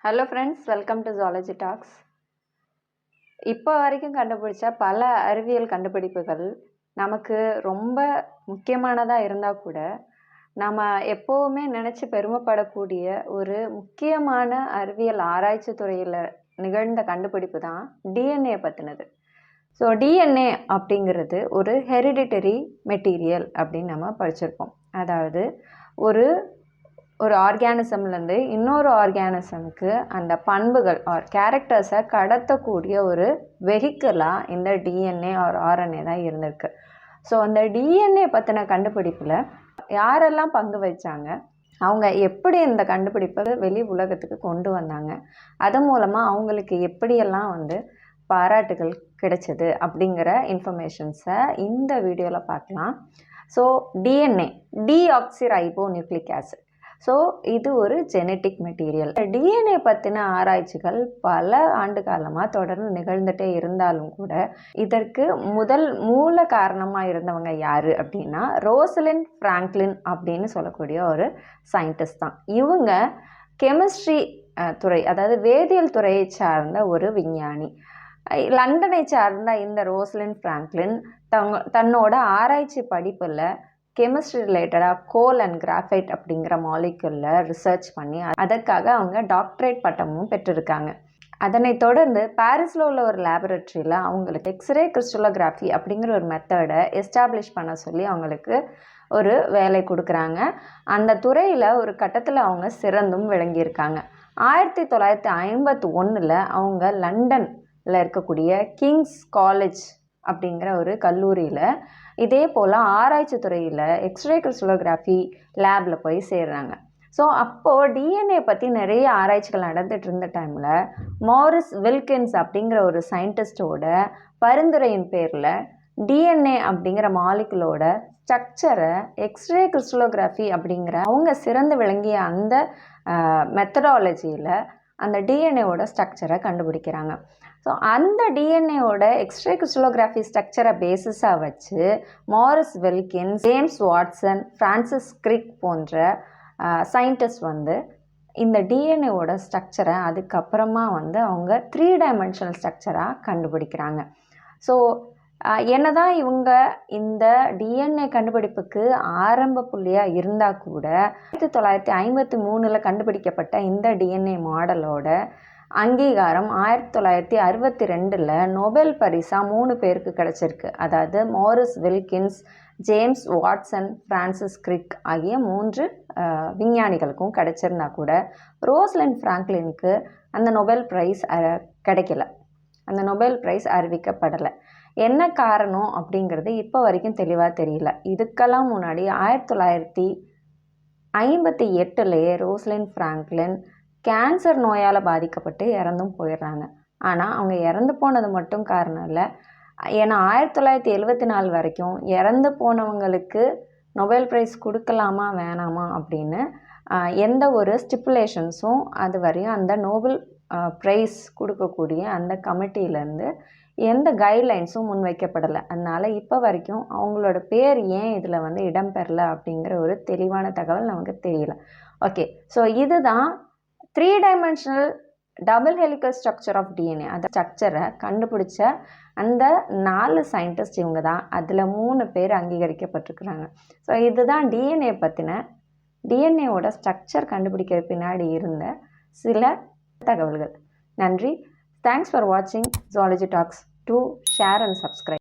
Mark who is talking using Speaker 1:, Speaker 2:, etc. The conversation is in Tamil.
Speaker 1: Hello friends, welcome to zoology talks. இப்போ வரைக்கும் கண்டுபிடிச்ச பல அறிவியல் கண்டுபிடிப்புகள் நமக்கு ரொம்ப முக்கியமானதாக இருந்தால் கூட நம்ம எப்போவுமே நினச்சி பெருமைப்படக்கூடிய ஒரு முக்கியமான அறிவியல் ஆராய்ச்சி துறையில் நிகழ்ந்த கண்டுபிடிப்பு தான் டிஎன்ஏ பற்றினது. ஸோ டிஎன்ஏ அப்படிங்கிறது ஒரு ஹெரிடிட்டரி மெட்டீரியல் அப்படின்னு நம்ம படிச்சிருப்போம். அதாவது ஒரு ஆர்கானிசம்லேருந்து இன்னொரு ஆர்கானிசமுக்கு அந்த பண்புகள் ஆர் கேரக்டர்ஸை கடத்தக்கூடிய ஒரு வெஹிக்கிளாக இந்த டிஎன்ஏ ஆர் ஆர்என்ஏ தான் இருந்திருக்கு. ஸோ அந்த டிஎன்ஏ பற்றின கண்டுபிடிப்பில் யாரெல்லாம் பங்கு வச்சாங்க, அவங்க எப்படி இந்த கண்டுபிடிப்பை வெளி உலகத்துக்கு கொண்டு வந்தாங்க, அது மூலமாக அவங்களுக்கு எப்படியெல்லாம் பாராட்டுகள் கிடைச்சது அப்படிங்கிற இன்ஃபர்மேஷன்ஸை இந்த வீடியோவில் பார்க்கலாம். So DNA deoxyribonucleic acid. So இது ஒரு ஜெனட்டிக் மெட்டீரியல். டிஎன்ஏ பற்றின ஆராய்ச்சிகள் பல ஆண்டு காலமாக தொடர்ந்து நிகழ்ந்துகிட்டே இருந்தாலும் கூட இதற்கு முதல் மூல காரணமாக இருந்தவங்க யார் அப்படின்னா ரோசலிண்ட் ஃப்ராங்க்லின் அப்படின்னு சொல்லக்கூடிய ஒரு சயின்டிஸ்ட் தான். இவங்க கெமிஸ்ட்ரி துறை, அதாவது வேதியியல் துறையை சார்ந்த ஒரு விஞ்ஞானி. லண்டனை சார்ந்த இந்த ரோசலிண்ட் ஃப்ராங்க்லின் தன்னோட ஆராய்ச்சி படிப்பில் கெமிஸ்ட்ரி ரிலேட்டடாக கோல் அண்ட் கிராஃபைட் அப்படிங்கிற மாலிக்யூலில் ரிசர்ச் பண்ணி அதற்காக அவங்க டாக்டரேட் பட்டமும் பெற்றிருக்காங்க. அதனை தொடர்ந்து பாரிஸில் உள்ள ஒரு லேபரட்டரியில் அவங்களுக்கு எக்ஸ்ரே கிறிஸ்டலோகிராஃபி அப்படிங்கிற ஒரு மெத்தடை எஸ்டாப்ளிஷ் பண்ண சொல்லி அவங்களுக்கு ஒரு வேலை கொடுக்குறாங்க. அந்த துறையில் ஒரு கட்டத்தில் அவங்க சிறந்தும் விளங்கியிருக்காங்க. 1951 அவங்க லண்டனில் இருக்கக்கூடிய கிங்ஸ் காலேஜ் அப்படிங்கிற ஒரு கல்லூரியில் இதே போல் ஆராய்ச்சி துறையில் எக்ஸ்ரே கிறிஸ்டலோகிராஃபி லேபில் போய் சேர்றாங்க. ஸோ அப்போது டிஎன்ஏ பற்றி நிறைய ஆராய்ச்சிகள் நடந்துகிட்டு இருந்த டைமில் மாரிஸ் வில்கின்ஸ் அப்படிங்கிற ஒரு சயின்டிஸ்டோட பரிந்துரையின் பேரில் டிஎன்ஏ அப்படிங்கிற மாலிகுலோட ஸ்ட்ரக்சரை எக்ஸ்ரே கிறிஸ்டலோகிராஃபி அப்படிங்கிற அவங்க சிறந்து விளங்கிய அந்த மெத்தடாலஜியில் அந்த டிஎன்ஏவோட ஸ்ட்ரக்சரை கண்டுபிடிக்கிறாங்க. ஸோ அந்த டிஎன்ஏவோட எக்ஸ்ரே கிறிஸ்டலோகிராஃபி ஸ்ட்ரக்சரை பேசிஸாக வச்சு Maurice Wilkins, James Watson, Francis Crick போன்ற சயின்டிஸ்ட் இந்த டிஎன்ஏவோட ஸ்ட்ரக்சரை அதுக்கப்புறமா அவங்க 3 டைமென்ஷனல் ஸ்ட்ரக்சராக கண்டுபிடிக்கிறாங்க. ஸோ என்னதான் இவங்க இந்த டிஎன்ஏ கண்டுபிடிப்புக்கு ஆரம்ப புள்ளியாக இருந்தால் கூட 1953 கண்டுபிடிக்கப்பட்ட இந்த டிஎன்ஏ மாடலோட அங்கீகாரம் 1962 நோபல் பரிசாக 3 பேருக்கு கிடச்சிருக்கு. அதாவது Maurice Wilkins, James Watson, Francis Crick ஆகிய 3 விஞ்ஞானிகளுக்கும் கிடைச்சிருந்தா கூட ரோசலிண்ட் ஃப்ராங்க்லினுக்கு அந்த நோபல் ப்ரைஸ் கிடைக்கல. அந்த நோபல் ப்ரைஸ் அறிவிக்கப்படலை. என்ன காரணம் அப்படிங்கிறது இப்போ வரைக்கும் தெளிவாக தெரியல. இதுக்கெல்லாம் முன்னாடி 1958 ரோசலிண்ட் ஃப்ராங்க்லின் கேன்சர் நோயால் பாதிக்கப்பட்டு இறந்தும் போயிடுறாங்க. ஆனால் அவங்க இறந்து போனது மட்டும் காரணம் இல்லை. ஏன்னா 1974 வரைக்கும் இறந்து போனவங்களுக்கு நோபல் ப்ரைஸ் கொடுக்கலாமா வேணாமா அப்படின்னு எந்த ஒரு ஸ்டிப்புலேஷன்ஸும் அது வரையும் அந்த நோபல் ப்ரைஸ் கொடுக்கக்கூடிய அந்த கமிட்டியிலேருந்து எந்த கைட்லைன்ஸும் முன்வைக்கப்படலை. அதனால் இப்போ வரைக்கும் அவங்களோட பேர் ஏன் இதில் இடம்பெறலை அப்படிங்கிற ஒரு தெளிவான தகவல் நமக்கு தெரியல. ஓகே, ஸோ இதுதான் 3 dimensional double helical structure of DNA. அந்த ஸ்ட்ரக்சரை கண்டுபிடிச்ச அந்த 4 சயின்டிஸ்ட் இவங்க தான். அதில் 3 பேர் அங்கீகரிக்கப்பட்டிருக்கிறாங்க. ஸோ இதுதான் டிஎன்ஏ பற்றின டிஎன்ஏவோட ஸ்ட்ரக்சர் கண்டுபிடிக்கிற பின்னாடி இருந்த சில தகவல்கள். நன்றி. தேங்க்ஸ் ஃபார் வாட்சிங் zoology talks. Do share and subscribe.